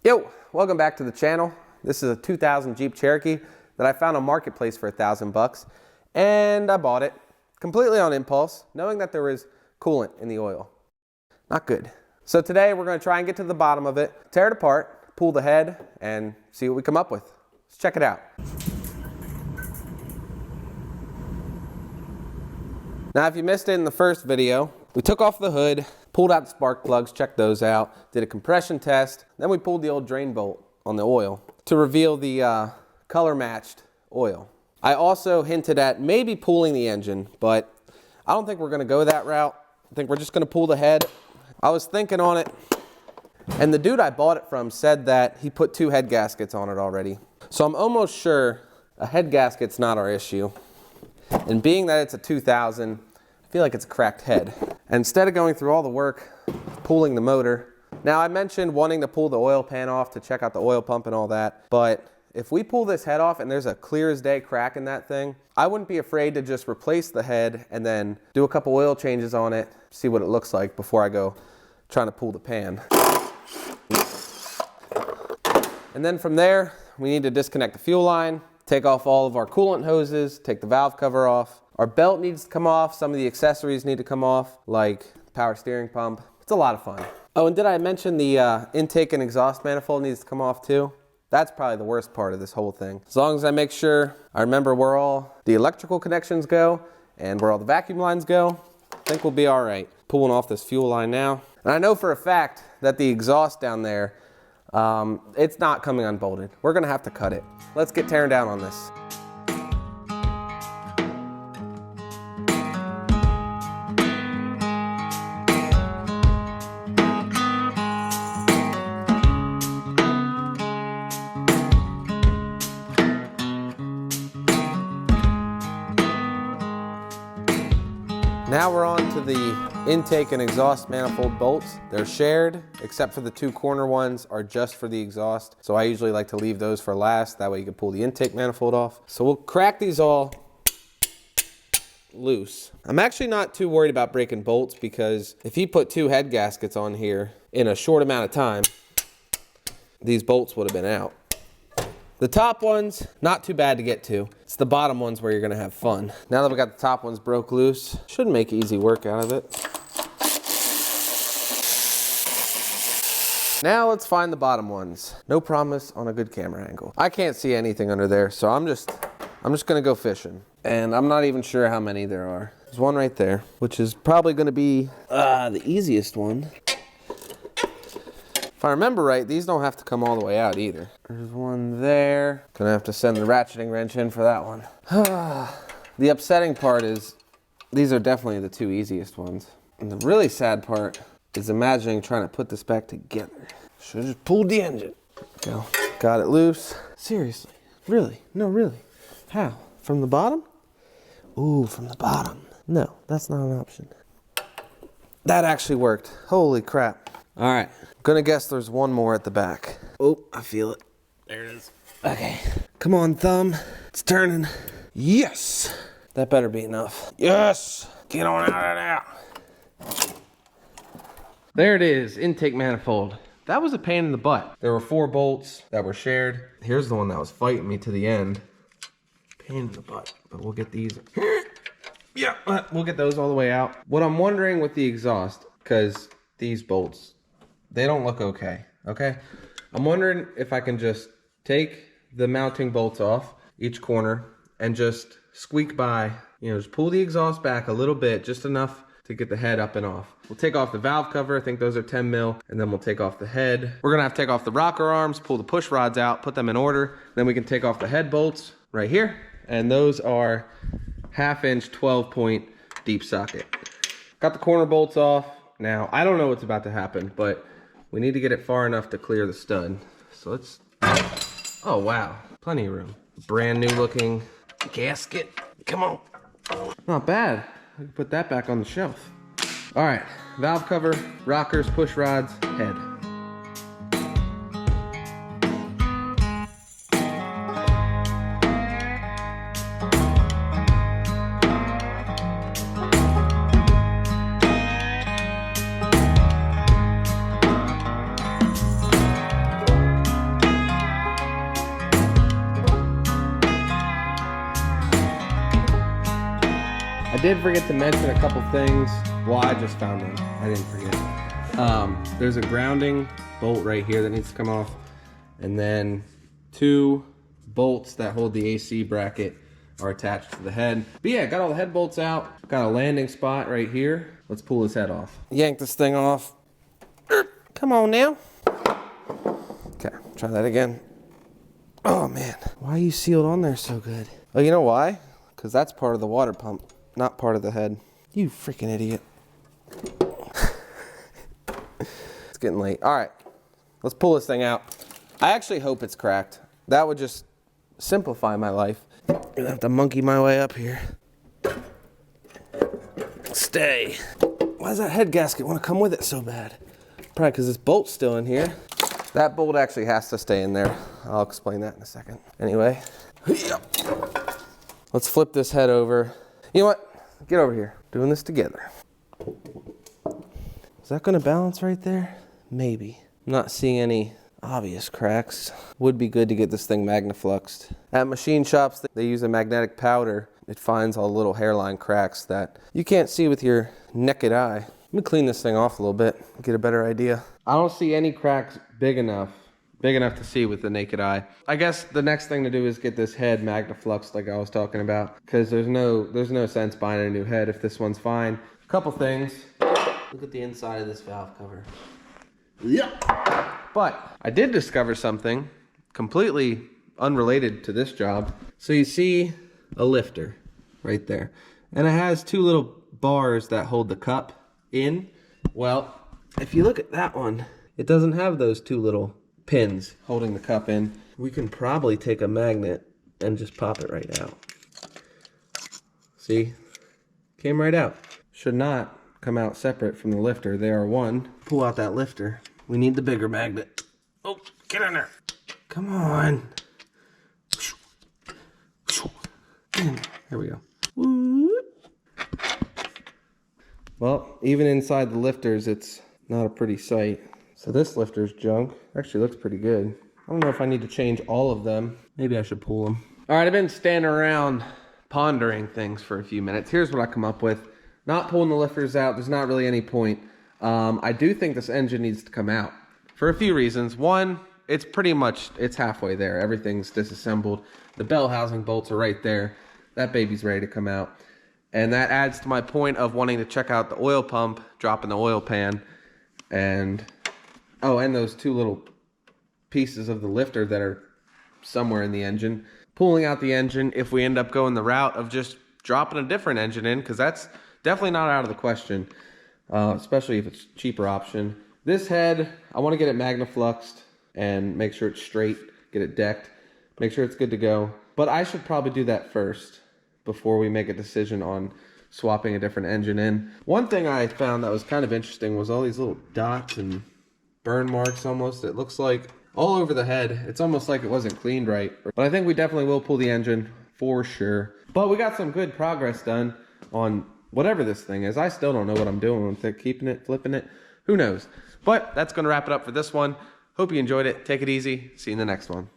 Yo, welcome back to the channel. This is a 2000 Jeep Cherokee that I found on Marketplace for $1,000, and I bought it completely on impulse, knowing that there was coolant in the oil. Not good. So today we're going to try and get to the bottom of it, tear it apart, pull the head, and see what we come up with. Let's check it out. Now, if you missed it in the first video, we took off the hood, pulled out the spark plugs, checked those out, did a compression test, then we pulled the old drain bolt on the oil to reveal the color matched oil. I also hinted at maybe pulling the engine, but I don't think we're gonna go that route. I think we're just gonna pull the head. I was thinking on it, and the dude I bought it from said that he put 2 head gaskets on it already. So I'm almost sure a head gasket's not our issue. And being that it's a 2000, I feel like it's a cracked head. And instead of going through all the work, pulling the motor. Now I mentioned wanting to pull the oil pan off to check out the oil pump and all that, but if we pull this head off and there's a clear as day crack in that thing, I wouldn't be afraid to just replace the head and then do a couple oil changes on it, see what it looks like before I go trying to pull the pan. And then from there, we need to disconnect the fuel line, take off all of our coolant hoses, take the valve cover off. Our belt needs to come off. Some of the accessories need to come off, like the power steering pump. It's a lot of fun. Oh, and did I mention the intake and exhaust manifold needs to come off too? That's probably the worst part of this whole thing. As long as I make sure I remember where all the electrical connections go and where all the vacuum lines go, I think we'll be all right. Pulling off this fuel line now. And I know for a fact that the exhaust down there, it's not coming unbolted. We're gonna have to cut it. Let's get tearing down on this. Now we're on to the intake and exhaust manifold bolts. They're shared, except for the 2 corner ones are just for the exhaust. So I usually like to leave those for last. That way you can pull the intake manifold off. So we'll crack these all loose. I'm actually not too worried about breaking bolts because if you put 2 head gaskets on here in a short amount of time, these bolts would have been out. The top ones, not too bad to get to. It's the bottom ones where you're gonna have fun. Now that we got the top ones broke loose, shouldn't make easy work out of it. Now let's find the bottom ones. No promise on a good camera angle. I can't see anything under there, so I'm just gonna go fishing. And I'm not even sure how many there are. There's one right there, which is probably gonna be the easiest one. If I remember right, these don't have to come all the way out either. There's one there. Gonna have to send the ratcheting wrench in for that one. The upsetting part is these are definitely the 2 easiest ones. And the really sad part is imagining trying to put this back together. Should've just pulled the engine. Go. Got it loose. Seriously, really? No, really. How? From the bottom? Ooh, from the bottom. No, that's not an option. That actually worked. Holy crap. All right, gonna guess there's one more at the back. Oh, I feel it. There it is. Okay, come on, thumb. It's turning. Yes! That better be enough. Yes! Get on out of there. There it is, intake manifold. That was a pain in the butt. There were 4 bolts that were shared. Here's the one that was fighting me to the end. Pain in the butt, but we'll get these. Yeah, we'll get those all the way out. What I'm wondering with the exhaust, because these bolts, they don't look okay, okay? I'm wondering if I can just take the mounting bolts off each corner and just squeak by, you know, just pull the exhaust back a little bit, just enough to get the head up and off. We'll take off the valve cover, I think those are 10 mil, and then we'll take off the head. We're gonna have to take off the rocker arms, pull the push rods out, put them in order, then we can take off the head bolts right here, and those are 1/2 inch 12-point deep socket. Got the corner bolts off. Now, I don't know what's about to happen, but we need to get it far enough to clear the stud. So let's, oh wow, plenty of room. Brand new looking gasket, come on. Not bad, I can put that back on the shelf. All right, valve cover, rockers, push rods, head. did forget to mention a couple things. Well, I just found them. I didn't forget. There's a grounding bolt right here that needs to come off. And then 2 bolts that hold the AC bracket are attached to the head. But yeah, got all the head bolts out. Got a landing spot right here. Let's pull this head off. Yank this thing off. Come on now. Okay, try that again. Oh man, why are you sealed on there so good? Oh, you know why? Because that's part of the water pump, not part of the head. You freaking idiot. It's getting late. All right, let's pull this thing out. I actually hope it's cracked. That would just simplify my life. I'm gonna have to monkey my way up here. Stay. Why does that head gasket want to come with it so bad? Probably because this bolt's still in here. That bolt actually has to stay in there. I'll explain that in a second. Anyway, let's flip this head over. You know what? Get over here. Doing this together. Is that gonna balance right there? Maybe. I'm not seeing any obvious cracks. Would be good to get this thing magnafluxed. At machine shops, they use a magnetic powder. It finds all the little hairline cracks that you can't see with your naked eye. Let me clean this thing off a little bit, get a better idea. I don't see any cracks big enough to see with the naked eye. I guess the next thing to do is get this head magnafluxed like I was talking about, because there's no sense buying a new head if this one's fine. A couple things. Look at the inside of this valve cover. Yep. But I did discover something completely unrelated to this job. So you see a lifter right there, and it has 2 little bars that hold the cup in. Well, if you look at that one, it doesn't have those 2 little pins holding the cup in. We can probably take a magnet and just pop it right out. See? Came right out. Should not come out separate from the lifter. They are one. Pull out that lifter. We need the bigger magnet. Oh, get in there. Come on. Here we go. Well, even inside the lifters, it's not a pretty sight. So this lifter's junk. Actually looks pretty good. I don't know if I need to change all of them. Maybe I should pull them. All right, I've been standing around pondering things for a few minutes. Here's what I come up with. Not pulling the lifters out. There's not really any point. I do think this engine needs to come out for a few reasons. One, it's halfway there. Everything's disassembled. The bell housing bolts are right there. That baby's ready to come out. And that adds to my point of wanting to check out the oil pump, dropping the oil pan, and those 2 little pieces of the lifter that are somewhere in the engine. Pulling out the engine if we end up going the route of just dropping a different engine in, because that's definitely not out of the question, especially if it's a cheaper option. This head, I want to get it magnafluxed and make sure it's straight, get it decked, make sure it's good to go. But I should probably do that first before we make a decision on swapping a different engine in. One thing I found that was kind of interesting was all these little dots and burn marks almost. It looks like all over the head. It's almost like it wasn't cleaned right. But I think we definitely will pull the engine for sure. But we got some good progress done on whatever this thing is. I still don't know what I'm doing with it. Keeping it, flipping it, who knows? But that's going to wrap it up for this one. Hope you enjoyed it. Take it easy. See you in the next one.